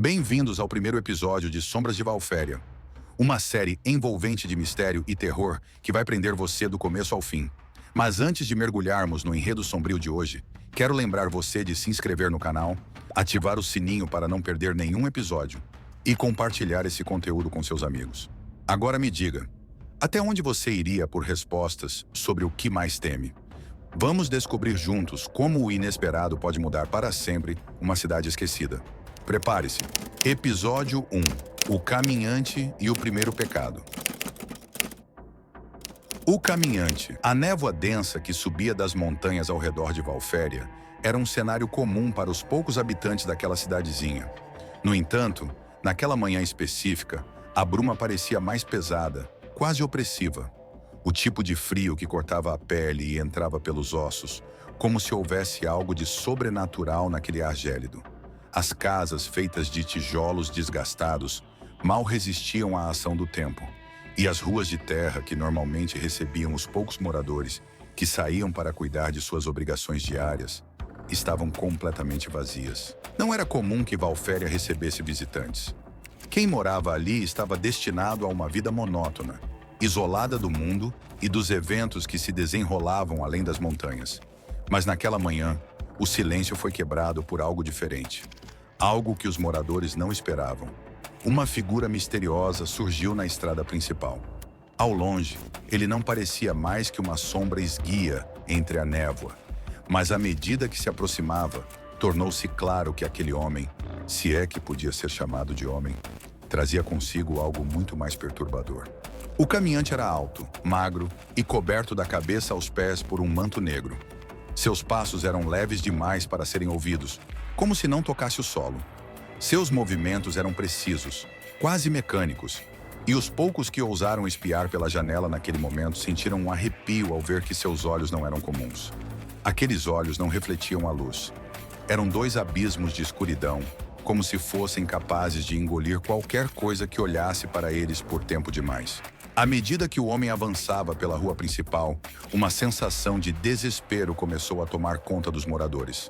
Bem-vindos ao primeiro episódio de Sombras de Valféria, uma série envolvente de mistério e terror que vai prender você do começo ao fim. Mas antes de mergulharmos no enredo sombrio de hoje, quero lembrar você de se inscrever no canal, ativar o sininho para não perder nenhum episódio e compartilhar esse conteúdo com seus amigos. Agora me diga, até onde você iria por respostas sobre o que mais teme? Vamos descobrir juntos como o inesperado pode mudar para sempre uma cidade esquecida. Prepare-se. Episódio 1. O Caminhante e o Primeiro Pecado. O Caminhante. A névoa densa que subia das montanhas ao redor de Valféria era um cenário comum para os poucos habitantes daquela cidadezinha. No entanto, naquela manhã específica, a bruma parecia mais pesada, quase opressiva. O tipo de frio que cortava a pele e entrava pelos ossos, como se houvesse algo de sobrenatural naquele ar gélido. As casas, feitas de tijolos desgastados, mal resistiam à ação do tempo, e as ruas de terra, que normalmente recebiam os poucos moradores que saíam para cuidar de suas obrigações diárias, estavam completamente vazias. Não era comum que Valféria recebesse visitantes. Quem morava ali estava destinado a uma vida monótona, isolada do mundo e dos eventos que se desenrolavam além das montanhas. Mas naquela manhã, o silêncio foi quebrado por algo diferente. Algo que os moradores não esperavam. Uma figura misteriosa surgiu na estrada principal. Ao longe, ele não parecia mais que uma sombra esguia entre a névoa. Mas à medida que se aproximava, tornou-se claro que aquele homem, se é que podia ser chamado de homem, trazia consigo algo muito mais perturbador. O caminhante era alto, magro e coberto da cabeça aos pés por um manto negro. Seus passos eram leves demais para serem ouvidos, como se não tocasse o solo. Seus movimentos eram precisos, quase mecânicos, e os poucos que ousaram espiar pela janela naquele momento sentiram um arrepio ao ver que seus olhos não eram comuns. Aqueles olhos não refletiam a luz. Eram dois abismos de escuridão, como se fossem capazes de engolir qualquer coisa que olhasse para eles por tempo demais. À medida que o homem avançava pela rua principal, uma sensação de desespero começou a tomar conta dos moradores.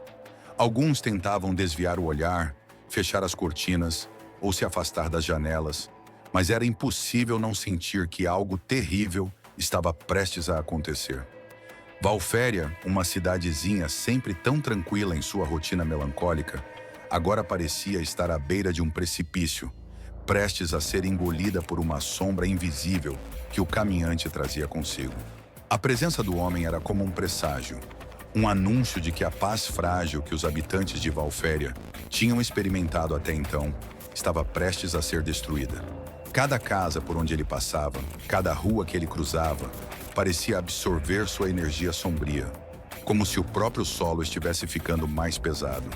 Alguns tentavam desviar o olhar, fechar as cortinas ou se afastar das janelas, mas era impossível não sentir que algo terrível estava prestes a acontecer. Valféria, uma cidadezinha sempre tão tranquila em sua rotina melancólica, agora parecia estar à beira de um precipício, prestes a ser engolida por uma sombra invisível que o caminhante trazia consigo. A presença do homem era como um presságio, um anúncio de que a paz frágil que os habitantes de Valféria tinham experimentado até então estava prestes a ser destruída. Cada casa por onde ele passava, cada rua que ele cruzava, parecia absorver sua energia sombria, como se o próprio solo estivesse ficando mais pesado.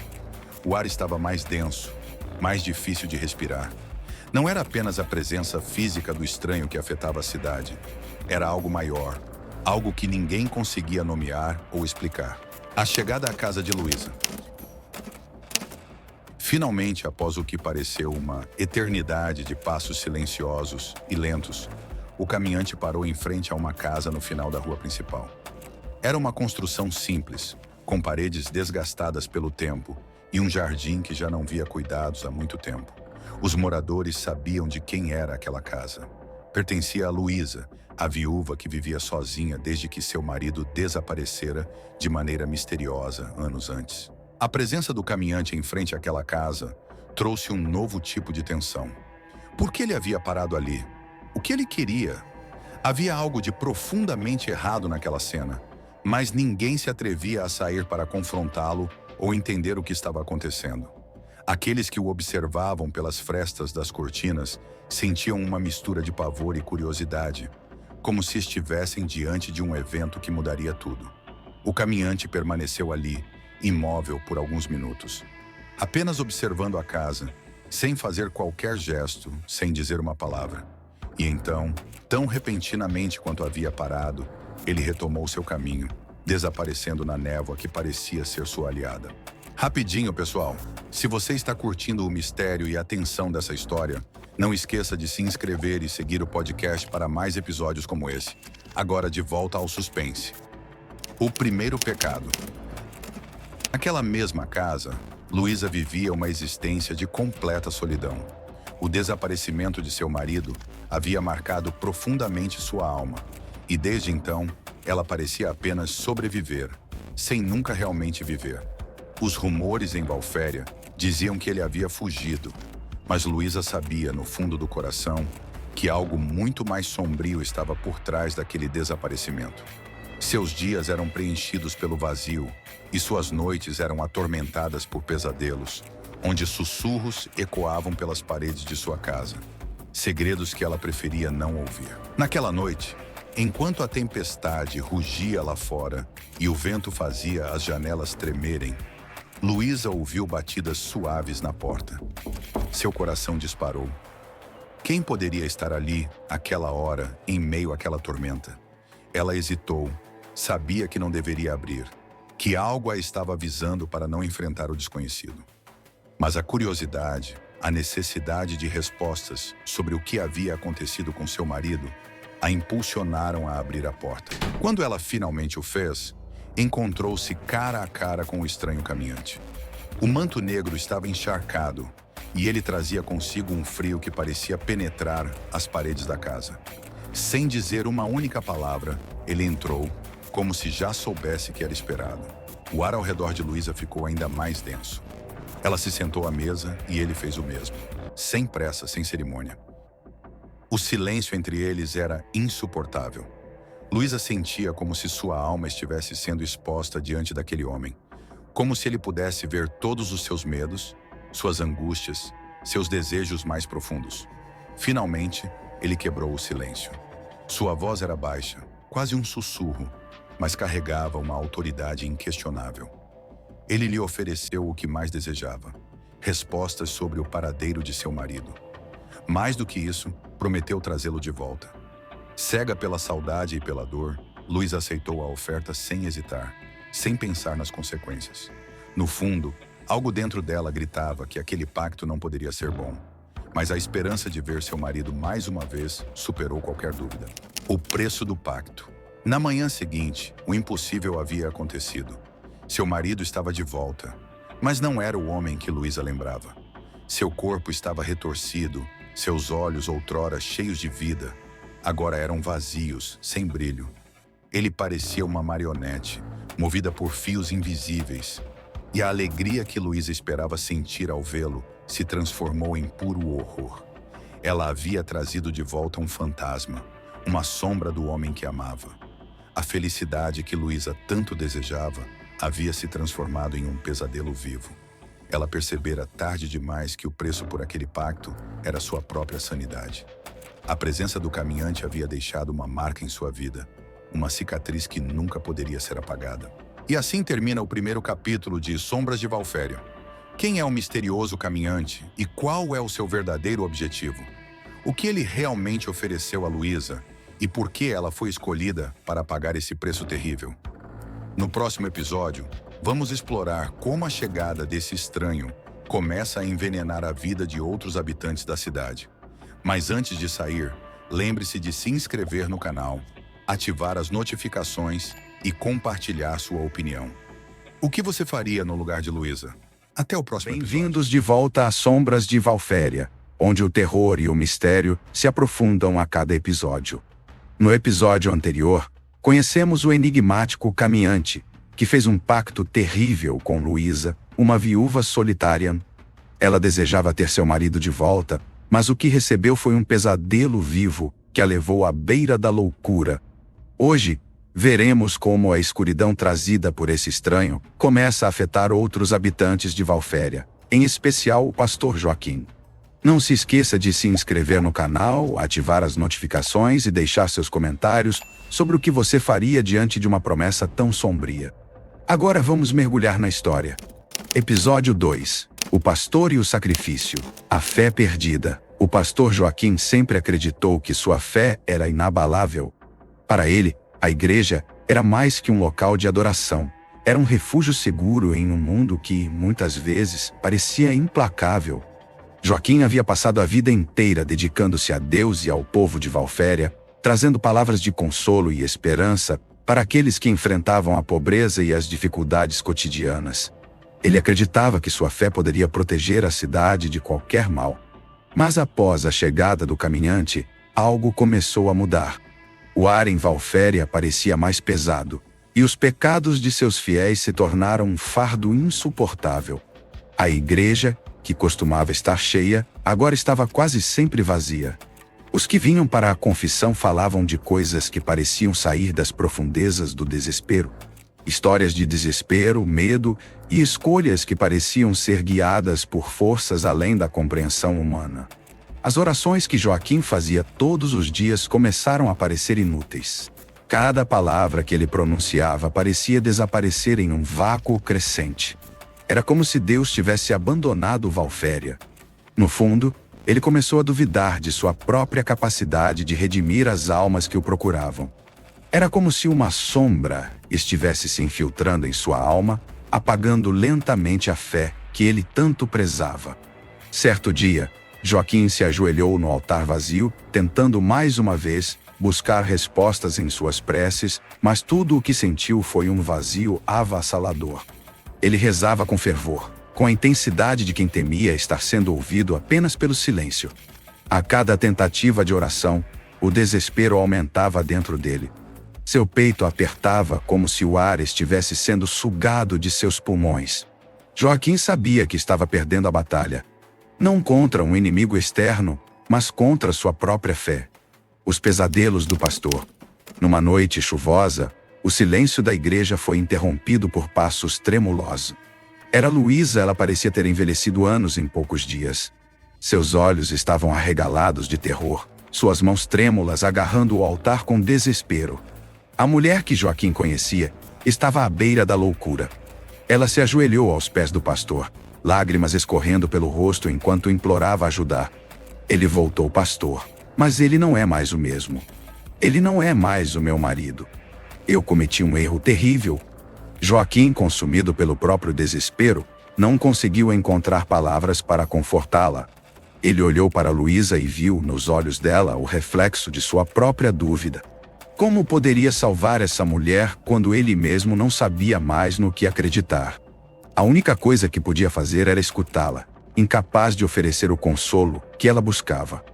O ar estava mais denso, mais difícil de respirar. Não era apenas a presença física do estranho que afetava a cidade. Era algo maior, algo que ninguém conseguia nomear ou explicar. A chegada à casa de Luísa. Finalmente, após o que pareceu uma eternidade de passos silenciosos e lentos, o caminhante parou em frente a uma casa no final da rua principal. Era uma construção simples, com paredes desgastadas pelo tempo e um jardim que já não via cuidados há muito tempo. Os moradores sabiam de quem era aquela casa. Pertencia a Luísa, a viúva que vivia sozinha desde que seu marido desaparecera de maneira misteriosa anos antes. A presença do caminhante em frente àquela casa trouxe um novo tipo de tensão. Por que ele havia parado ali? O que ele queria? Havia algo de profundamente errado naquela cena, mas ninguém se atrevia a sair para confrontá-lo ou entender o que estava acontecendo. Aqueles que o observavam pelas frestas das cortinas sentiam uma mistura de pavor e curiosidade, como se estivessem diante de um evento que mudaria tudo. O caminhante permaneceu ali, imóvel por alguns minutos, apenas observando a casa, sem fazer qualquer gesto, sem dizer uma palavra. E então, tão repentinamente quanto havia parado, ele retomou seu caminho, desaparecendo na névoa que parecia ser sua aliada. Rapidinho, pessoal. Se você está curtindo o mistério e a tensão dessa história, não esqueça de se inscrever e seguir o podcast para mais episódios como esse. Agora de volta ao suspense. O primeiro pecado. Naquela mesma casa, Luísa vivia uma existência de completa solidão. O desaparecimento de seu marido havia marcado profundamente sua alma, e desde então, ela parecia apenas sobreviver, sem nunca realmente viver. Os rumores em Valféria diziam que ele havia fugido, mas Luísa sabia, no fundo do coração, que algo muito mais sombrio estava por trás daquele desaparecimento. Seus dias eram preenchidos pelo vazio e suas noites eram atormentadas por pesadelos, onde sussurros ecoavam pelas paredes de sua casa, segredos que ela preferia não ouvir. Naquela noite, enquanto a tempestade rugia lá fora e o vento fazia as janelas tremerem, Luísa ouviu batidas suaves na porta. Seu coração disparou. Quem poderia estar ali, àquela hora, em meio àquela tormenta? Ela hesitou, sabia que não deveria abrir, que algo a estava avisando para não enfrentar o desconhecido. Mas a curiosidade, a necessidade de respostas sobre o que havia acontecido com seu marido, a impulsionaram a abrir a porta. Quando ela finalmente o fez, encontrou-se cara a cara com o estranho caminhante. O manto negro estava encharcado e ele trazia consigo um frio que parecia penetrar as paredes da casa. Sem dizer uma única palavra, ele entrou, como se já soubesse que era esperado. O ar ao redor de Luísa ficou ainda mais denso. Ela se sentou à mesa e ele fez o mesmo, sem pressa, sem cerimônia. O silêncio entre eles era insuportável. Luísa sentia como se sua alma estivesse sendo exposta diante daquele homem, como se ele pudesse ver todos os seus medos, suas angústias, seus desejos mais profundos. Finalmente, ele quebrou o silêncio. Sua voz era baixa, quase um sussurro, mas carregava uma autoridade inquestionável. Ele lhe ofereceu o que mais desejava, respostas sobre o paradeiro de seu marido. Mais do que isso, prometeu trazê-lo de volta. Cega pela saudade e pela dor, Luísa aceitou a oferta sem hesitar, sem pensar nas consequências. No fundo, algo dentro dela gritava que aquele pacto não poderia ser bom. Mas a esperança de ver seu marido mais uma vez superou qualquer dúvida. O preço do pacto. Na manhã seguinte, o impossível havia acontecido. Seu marido estava de volta, mas não era o homem que Luísa lembrava. Seu corpo estava retorcido, seus olhos, outrora cheios de vida, agora eram vazios, sem brilho. Ele parecia uma marionete, movida por fios invisíveis, e a alegria que Luísa esperava sentir ao vê-lo se transformou em puro horror. Ela havia trazido de volta um fantasma, uma sombra do homem que amava. A felicidade que Luísa tanto desejava havia se transformado em um pesadelo vivo. Ela percebera tarde demais que o preço por aquele pacto era sua própria sanidade. A presença do caminhante havia deixado uma marca em sua vida, uma cicatriz que nunca poderia ser apagada. E assim termina o primeiro capítulo de Sombras de Valféria. Quem é o misterioso caminhante e qual é o seu verdadeiro objetivo? O que ele realmente ofereceu a Luísa e por que ela foi escolhida para pagar esse preço terrível? No próximo episódio, vamos explorar como a chegada desse estranho começa a envenenar a vida de outros habitantes da cidade. Mas antes de sair, lembre-se de se inscrever no canal, ativar as notificações e compartilhar sua opinião. O que você faria no lugar de Luísa? Até o próximo episódio. Bem-vindos de volta a Sombras de Valféria, onde o terror e o mistério se aprofundam a cada episódio. No episódio anterior, conhecemos o enigmático caminhante, que fez um pacto terrível com Luísa, uma viúva solitária. Ela desejava ter seu marido de volta, mas o que recebeu foi um pesadelo vivo que a levou à beira da loucura. Hoje, veremos como a escuridão trazida por esse estranho começa a afetar outros habitantes de Valféria, em especial o pastor Joaquim. Não se esqueça de se inscrever no canal, ativar as notificações e deixar seus comentários sobre o que você faria diante de uma promessa tão sombria. Agora vamos mergulhar na história. Episódio 2. O pastor e o sacrifício. A fé perdida. O pastor Joaquim sempre acreditou que sua fé era inabalável. Para ele, a igreja era mais que um local de adoração. Era um refúgio seguro em um mundo que, muitas vezes, parecia implacável. Joaquim havia passado a vida inteira dedicando-se a Deus e ao povo de Valféria, trazendo palavras de consolo e esperança para aqueles que enfrentavam a pobreza e as dificuldades cotidianas. Ele acreditava que sua fé poderia proteger a cidade de qualquer mal. Mas após a chegada do caminhante, algo começou a mudar. O ar em Valféria parecia mais pesado, e os pecados de seus fiéis se tornaram um fardo insuportável. A igreja, que costumava estar cheia, agora estava quase sempre vazia. Os que vinham para a confissão falavam de coisas que pareciam sair das profundezas do desespero. Histórias de desespero, medo e escolhas que pareciam ser guiadas por forças além da compreensão humana. As orações que Joaquim fazia todos os dias começaram a parecer inúteis. Cada palavra que ele pronunciava parecia desaparecer em um vácuo crescente. Era como se Deus tivesse abandonado Valféria. No fundo, ele começou a duvidar de sua própria capacidade de redimir as almas que o procuravam. Era como se uma sombra estivesse se infiltrando em sua alma, apagando lentamente a fé que ele tanto prezava. Certo dia, Joaquim se ajoelhou no altar vazio, tentando mais uma vez buscar respostas em suas preces, mas tudo o que sentiu foi um vazio avassalador. Ele rezava com fervor, com a intensidade de quem temia estar sendo ouvido apenas pelo silêncio. A cada tentativa de oração, o desespero aumentava dentro dele. Seu peito apertava como se o ar estivesse sendo sugado de seus pulmões. Joaquim sabia que estava perdendo a batalha. Não contra um inimigo externo, mas contra sua própria fé. Os pesadelos do pastor. Numa noite chuvosa, o silêncio da igreja foi interrompido por passos tremulosos. Era Luísa, ela parecia ter envelhecido anos em poucos dias. Seus olhos estavam arregalados de terror, suas mãos trêmulas agarrando o altar com desespero. A mulher que Joaquim conhecia estava à beira da loucura. Ela se ajoelhou aos pés do pastor, lágrimas escorrendo pelo rosto enquanto implorava ajudar. Ele voltou, pastor, mas ele não é mais o mesmo. Ele não é mais o meu marido. Eu cometi um erro terrível. Joaquim, consumido pelo próprio desespero, não conseguiu encontrar palavras para confortá-la. Ele olhou para Luísa e viu nos olhos dela o reflexo de sua própria dúvida. Como poderia salvar essa mulher quando ele mesmo não sabia mais no que acreditar? A única coisa que podia fazer era escutá-la, incapaz de oferecer o consolo que ela buscava.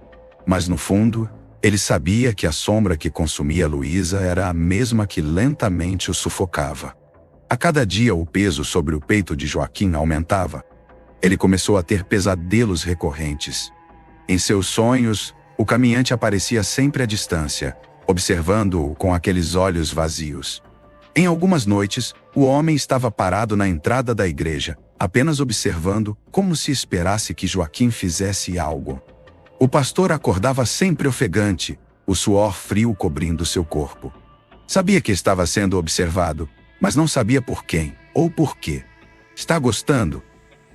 Mas no fundo, ele sabia que a sombra que consumia Luísa era a mesma que lentamente o sufocava. A cada dia o peso sobre o peito de Joaquim aumentava. Ele começou a ter pesadelos recorrentes. Em seus sonhos, o caminhante aparecia sempre à distância, observando-o com aqueles olhos vazios. Em algumas noites, o homem estava parado na entrada da igreja, apenas observando, como se esperasse que Joaquim fizesse algo. O pastor acordava sempre ofegante, o suor frio cobrindo seu corpo. Sabia que estava sendo observado, mas não sabia por quem ou por quê. Está gostando?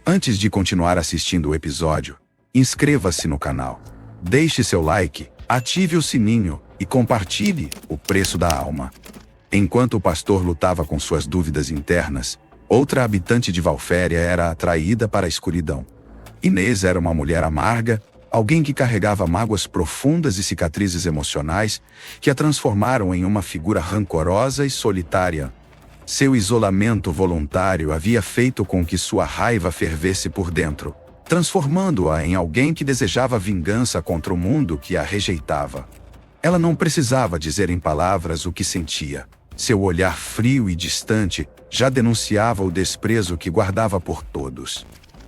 Antes de continuar assistindo o episódio, inscreva-se no canal, deixe seu like, ative o sininho e compartilhe o preço da alma. Enquanto o pastor lutava com suas dúvidas internas, outra habitante de Valféria era atraída para a escuridão. Inês era uma mulher amarga, alguém que carregava mágoas profundas e cicatrizes emocionais que a transformaram em uma figura rancorosa e solitária. Seu isolamento voluntário havia feito com que sua raiva fervesse por dentro, transformando-a em alguém que desejava vingança contra o mundo que a rejeitava. Ela não precisava dizer em palavras o que sentia. Seu olhar frio e distante já denunciava o desprezo que guardava por todos.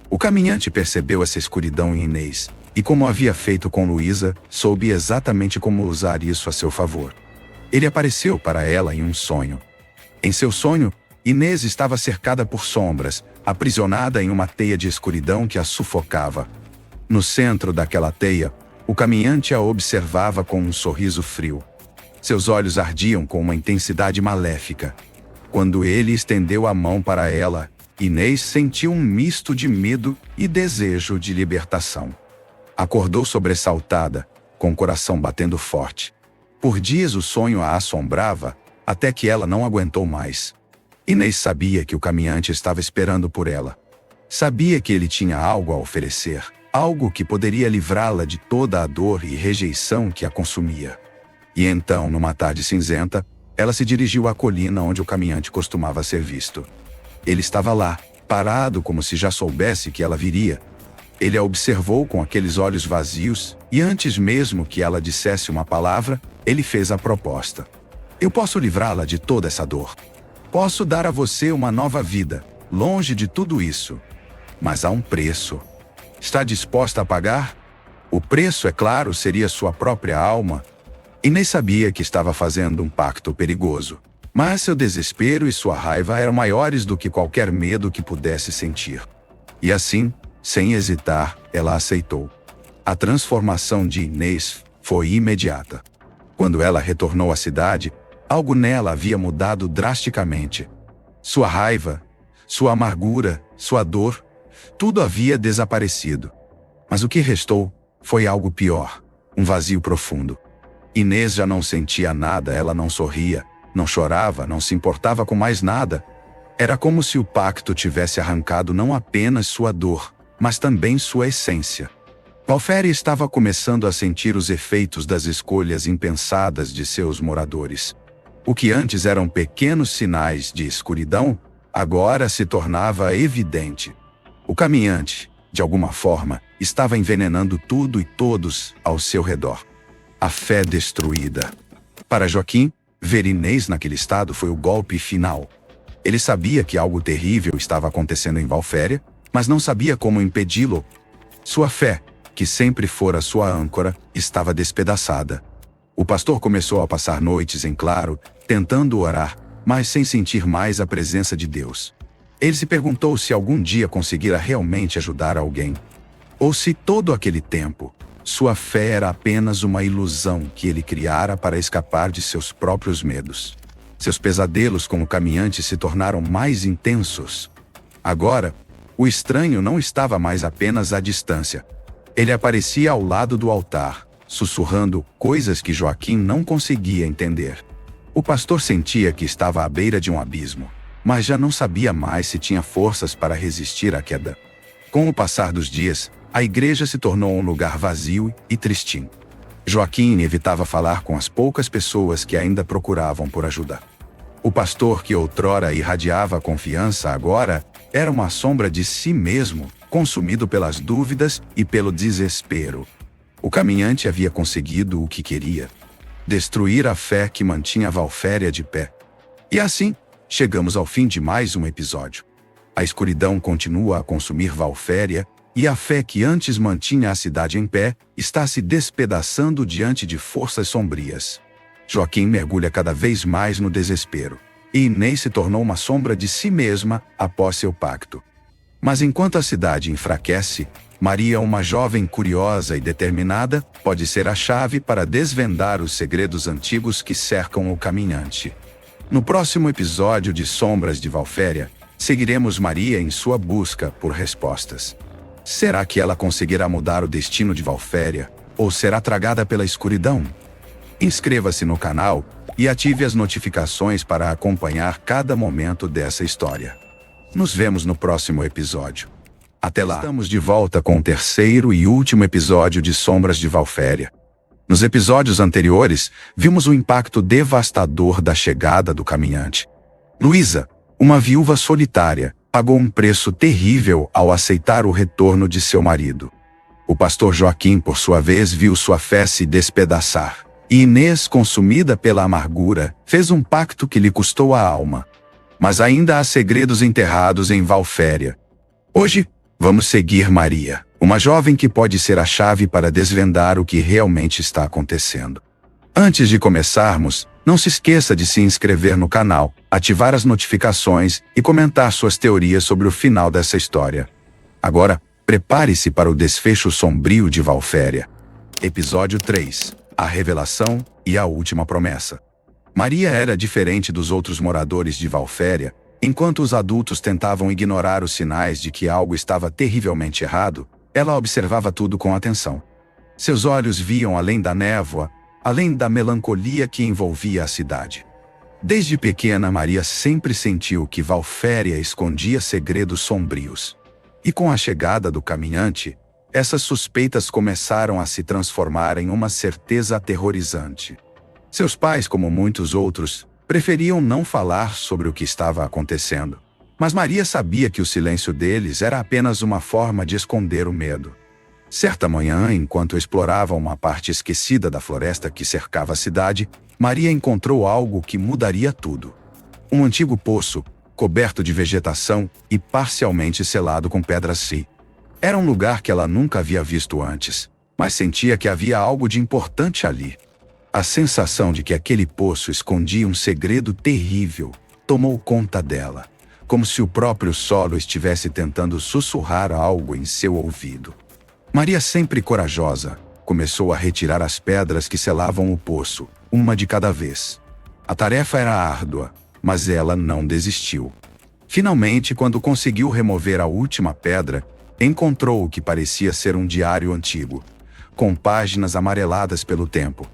O caminhante percebeu essa escuridão em Inês, e como havia feito com Luísa, soube exatamente como usar isso a seu favor. Ele apareceu para ela em um sonho. Em seu sonho, Inês estava cercada por sombras, aprisionada em uma teia de escuridão que a sufocava. No centro daquela teia, o caminhante a observava com um sorriso frio. Seus olhos ardiam com uma intensidade maléfica. Quando ele estendeu a mão para ela, Inês sentiu um misto de medo e desejo de libertação. Acordou sobressaltada, com o coração batendo forte. Por dias o sonho a assombrava, até que ela não aguentou mais. Inês sabia que o caminhante estava esperando por ela. Sabia que ele tinha algo a oferecer, algo que poderia livrá-la de toda a dor e rejeição que a consumia. E então, numa tarde cinzenta, ela se dirigiu à colina onde o caminhante costumava ser visto. Ele estava lá, parado como se já soubesse que ela viria. Ele a observou com aqueles olhos vazios, e antes mesmo que ela dissesse uma palavra, ele fez a proposta. Eu posso livrá-la de toda essa dor. Posso dar a você uma nova vida, longe de tudo isso. Mas há um preço. Está disposta a pagar? O preço, é claro, seria sua própria alma. Inês sabia que estava fazendo um pacto perigoso. Mas seu desespero e sua raiva eram maiores do que qualquer medo que pudesse sentir. E assim, sem hesitar, ela aceitou. A transformação de Inês foi imediata. Quando ela retornou à cidade, algo nela havia mudado drasticamente. Sua raiva, sua amargura, sua dor, tudo havia desaparecido. Mas o que restou foi algo pior, um vazio profundo. Inês já não sentia nada, ela não sorria, não chorava, não se importava com mais nada. Era como se o pacto tivesse arrancado não apenas sua dor, mas também sua essência. Valféria estava começando a sentir os efeitos das escolhas impensadas de seus moradores. O que antes eram pequenos sinais de escuridão, agora se tornava evidente. O caminhante, de alguma forma, estava envenenando tudo e todos ao seu redor. A fé destruída. Para Joaquim, ver Inês naquele estado foi o golpe final. Ele sabia que algo terrível estava acontecendo em Valféria, mas não sabia como impedi-lo. Sua fé, que sempre fora sua âncora, estava despedaçada. O pastor começou a passar noites em claro, tentando orar, mas sem sentir mais a presença de Deus. Ele se perguntou se algum dia conseguira realmente ajudar alguém. Ou se todo aquele tempo, sua fé era apenas uma ilusão que ele criara para escapar de seus próprios medos. Seus pesadelos como caminhante se tornaram mais intensos. Agora, o estranho não estava mais apenas à distância. Ele aparecia ao lado do altar, sussurrando coisas que Joaquim não conseguia entender. O pastor sentia que estava à beira de um abismo, mas já não sabia mais se tinha forças para resistir à queda. Com o passar dos dias, a igreja se tornou um lugar vazio e tristinho. Joaquim evitava falar com as poucas pessoas que ainda procuravam por ajuda. O pastor que outrora irradiava confiança agora era uma sombra de si mesmo, consumido pelas dúvidas e pelo desespero. O caminhante havia conseguido o que queria: destruir a fé que mantinha Valféria de pé. E assim, chegamos ao fim de mais um episódio. A escuridão continua a consumir Valféria, e a fé que antes mantinha a cidade em pé está se despedaçando diante de forças sombrias. Joaquim mergulha cada vez mais no desespero, e Inês se tornou uma sombra de si mesma após seu pacto. Mas enquanto a cidade enfraquece, Maria, uma jovem curiosa e determinada, pode ser a chave para desvendar os segredos antigos que cercam o caminhante. No próximo episódio de Sombras de Valféria, seguiremos Maria em sua busca por respostas. Será que ela conseguirá mudar o destino de Valféria, ou será tragada pela escuridão? Inscreva-se no canal e ative as notificações para acompanhar cada momento dessa história. Nos vemos no próximo episódio. Até lá. Estamos de volta com o terceiro e último episódio de Sombras de Valféria. Nos episódios anteriores, vimos o impacto devastador da chegada do caminhante. Luísa, uma viúva solitária, pagou um preço terrível ao aceitar o retorno de seu marido. O pastor Joaquim, por sua vez, viu sua fé se despedaçar. E Inês, consumida pela amargura, fez um pacto que lhe custou a alma. Mas ainda há segredos enterrados em Valféria. Hoje, vamos seguir Maria, uma jovem que pode ser a chave para desvendar o que realmente está acontecendo. Antes de começarmos, não se esqueça de se inscrever no canal, ativar as notificações e comentar suas teorias sobre o final dessa história. Agora, prepare-se para o desfecho sombrio de Valféria. Episódio 3. A revelação e a última promessa. Maria era diferente dos outros moradores de Valféria. Enquanto os adultos tentavam ignorar os sinais de que algo estava terrivelmente errado, ela observava tudo com atenção. Seus olhos viam além da névoa, além da melancolia que envolvia a cidade. Desde pequena, Maria sempre sentiu que Valféria escondia segredos sombrios. E com a chegada do caminhante, essas suspeitas começaram a se transformar em uma certeza aterrorizante. Seus pais, como muitos outros, preferiam não falar sobre o que estava acontecendo. Mas Maria sabia que o silêncio deles era apenas uma forma de esconder o medo. Certa manhã, enquanto explorava uma parte esquecida da floresta que cercava a cidade, Maria encontrou algo que mudaria tudo. Um antigo poço, coberto de vegetação e parcialmente selado com pedras. Era um lugar que ela nunca havia visto antes, mas sentia que havia algo de importante ali. A sensação de que aquele poço escondia um segredo terrível tomou conta dela, como se o próprio solo estivesse tentando sussurrar algo em seu ouvido. Maria, sempre corajosa, começou a retirar as pedras que selavam o poço, uma de cada vez. A tarefa era árdua, mas ela não desistiu. Finalmente, quando conseguiu remover a última pedra, encontrou o que parecia ser um diário antigo, com páginas amareladas pelo tempo.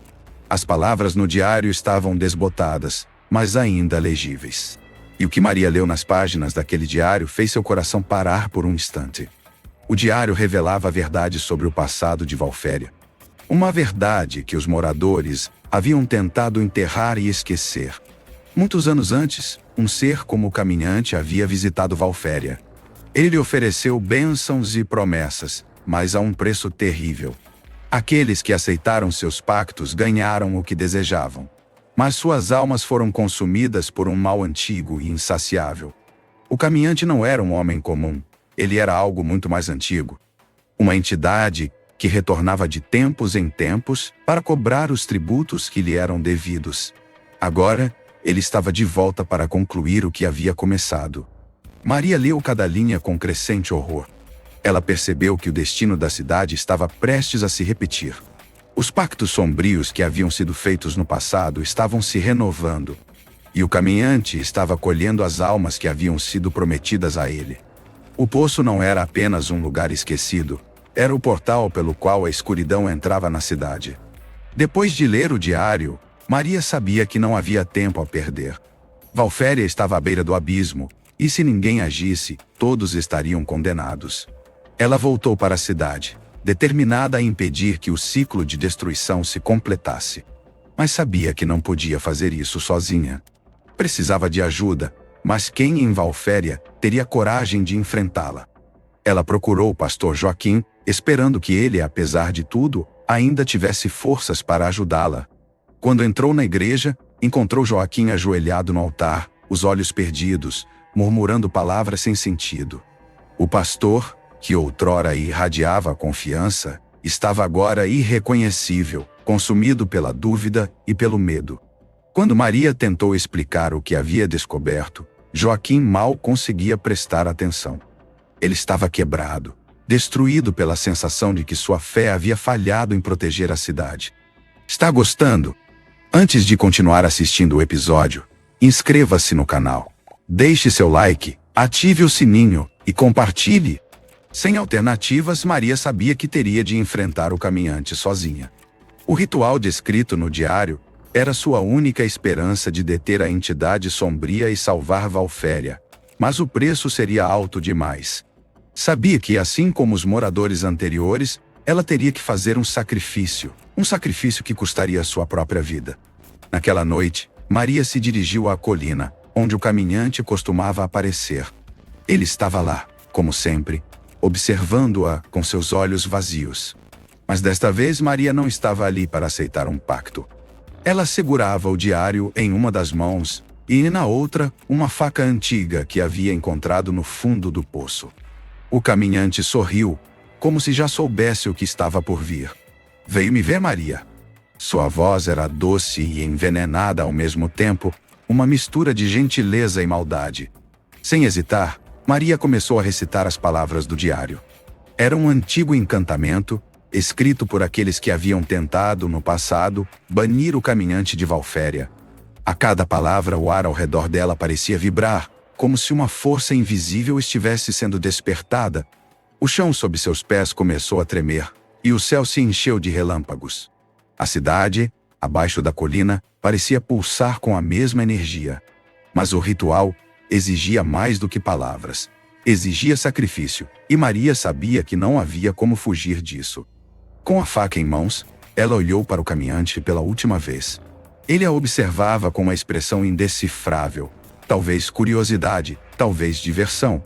As palavras no diário estavam desbotadas, mas ainda legíveis. E o que Maria leu nas páginas daquele diário fez seu coração parar por um instante. O diário revelava a verdade sobre o passado de Valféria. Uma verdade que os moradores haviam tentado enterrar e esquecer. Muitos anos antes, um ser como o caminhante havia visitado Valféria. Ele lhe ofereceu bênçãos e promessas, mas a um preço terrível. Aqueles que aceitaram seus pactos ganharam o que desejavam. Mas suas almas foram consumidas por um mal antigo e insaciável. O caminhante não era um homem comum. Ele era algo muito mais antigo. Uma entidade que retornava de tempos em tempos para cobrar os tributos que lhe eram devidos. Agora, ele estava de volta para concluir o que havia começado. Maria leu cada linha com crescente horror. Ela percebeu que o destino da cidade estava prestes a se repetir. Os pactos sombrios que haviam sido feitos no passado estavam se renovando. E o caminhante estava colhendo as almas que haviam sido prometidas a ele. O poço não era apenas um lugar esquecido, era o portal pelo qual a escuridão entrava na cidade. Depois de ler o diário, Maria sabia que não havia tempo a perder. Valféria estava à beira do abismo, e se ninguém agisse, todos estariam condenados. Ela voltou para a cidade, determinada a impedir que o ciclo de destruição se completasse. Mas sabia que não podia fazer isso sozinha. Precisava de ajuda, mas quem em Valféria teria coragem de enfrentá-la? Ela procurou o pastor Joaquim, esperando que ele, apesar de tudo, ainda tivesse forças para ajudá-la. Quando entrou na igreja, encontrou Joaquim ajoelhado no altar, os olhos perdidos, murmurando palavras sem sentido. O pastor, que outrora irradiava confiança, estava agora irreconhecível, consumido pela dúvida e pelo medo. Quando Maria tentou explicar o que havia descoberto, Joaquim mal conseguia prestar atenção. Ele estava quebrado, destruído pela sensação de que sua fé havia falhado em proteger a cidade. Está gostando? Antes de continuar assistindo o episódio, inscreva-se no canal. Deixe seu like, ative o sininho e compartilhe. Sem alternativas, Maria sabia que teria de enfrentar o caminhante sozinha. O ritual descrito no diário era sua única esperança de deter a entidade sombria e salvar Valféria, mas o preço seria alto demais. Sabia que, assim como os moradores anteriores, ela teria que fazer um sacrifício que custaria sua própria vida. Naquela noite, Maria se dirigiu à colina, onde o caminhante costumava aparecer. Ele estava lá, como sempre, observando-a com seus olhos vazios. Mas desta vez Maria não estava ali para aceitar um pacto. Ela segurava o diário em uma das mãos e, na outra, uma faca antiga que havia encontrado no fundo do poço. O caminhante sorriu, como se já soubesse o que estava por vir. Veio me ver, Maria. Sua voz era doce e envenenada ao mesmo tempo, uma mistura de gentileza e maldade. Sem hesitar, Maria começou a recitar as palavras do diário. Era um antigo encantamento, escrito por aqueles que haviam tentado, no passado, banir o caminhante de Valféria. A cada palavra, o ar ao redor dela parecia vibrar, como se uma força invisível estivesse sendo despertada. O chão sob seus pés começou a tremer, e o céu se encheu de relâmpagos. A cidade, abaixo da colina, parecia pulsar com a mesma energia. Mas o ritual exigia mais do que palavras. Exigia sacrifício, e Maria sabia que não havia como fugir disso. Com a faca em mãos, ela olhou para o caminhante pela última vez. Ele a observava com uma expressão indecifrável. Talvez curiosidade, talvez diversão.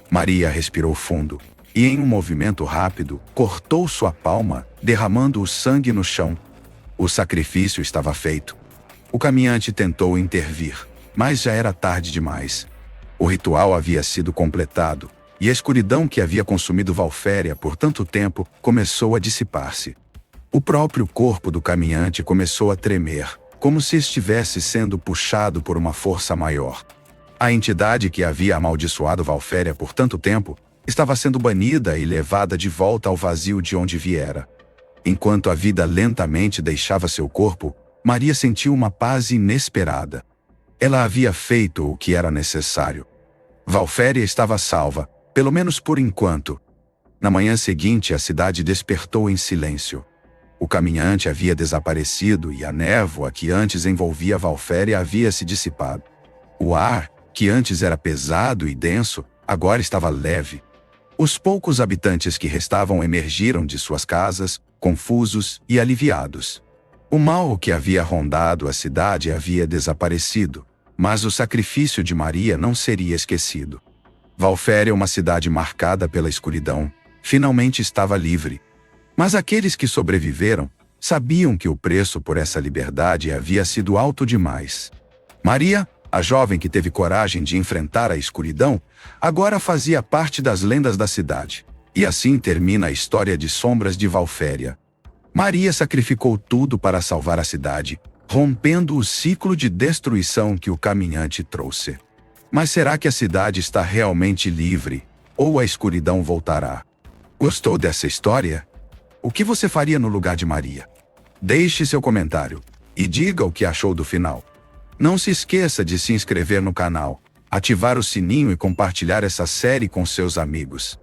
Maria respirou fundo e, em um movimento rápido, cortou sua palma, derramando o sangue no chão. O sacrifício estava feito. O caminhante tentou intervir, mas já era tarde demais. O ritual havia sido completado, e a escuridão que havia consumido Valféria por tanto tempo começou a dissipar-se. O próprio corpo do caminhante começou a tremer, como se estivesse sendo puxado por uma força maior. A entidade que havia amaldiçoado Valféria por tanto tempo estava sendo banida e levada de volta ao vazio de onde viera. Enquanto a vida lentamente deixava seu corpo, Maria sentiu uma paz inesperada. Ela havia feito o que era necessário. Valféria estava salva, pelo menos por enquanto. Na manhã seguinte, a cidade despertou em silêncio. O caminhante havia desaparecido e a névoa que antes envolvia Valféria havia se dissipado. O ar, que antes era pesado e denso, agora estava leve. Os poucos habitantes que restavam emergiram de suas casas, confusos e aliviados. O mal que havia rondado a cidade havia desaparecido, mas o sacrifício de Maria não seria esquecido. Valféria, uma cidade marcada pela escuridão, finalmente estava livre. Mas aqueles que sobreviveram sabiam que o preço por essa liberdade havia sido alto demais. Maria, a jovem que teve coragem de enfrentar a escuridão, agora fazia parte das lendas da cidade. E assim termina a história de Sombras de Valféria. Maria sacrificou tudo para salvar a cidade, rompendo o ciclo de destruição que o caminhante trouxe. Mas será que a cidade está realmente livre, ou a escuridão voltará? Gostou dessa história? O que você faria no lugar de Maria? Deixe seu comentário e diga o que achou do final. Não se esqueça de se inscrever no canal, ativar o sininho e compartilhar essa série com seus amigos.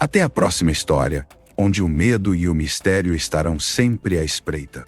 Até a próxima história, onde o medo e o mistério estarão sempre à espreita.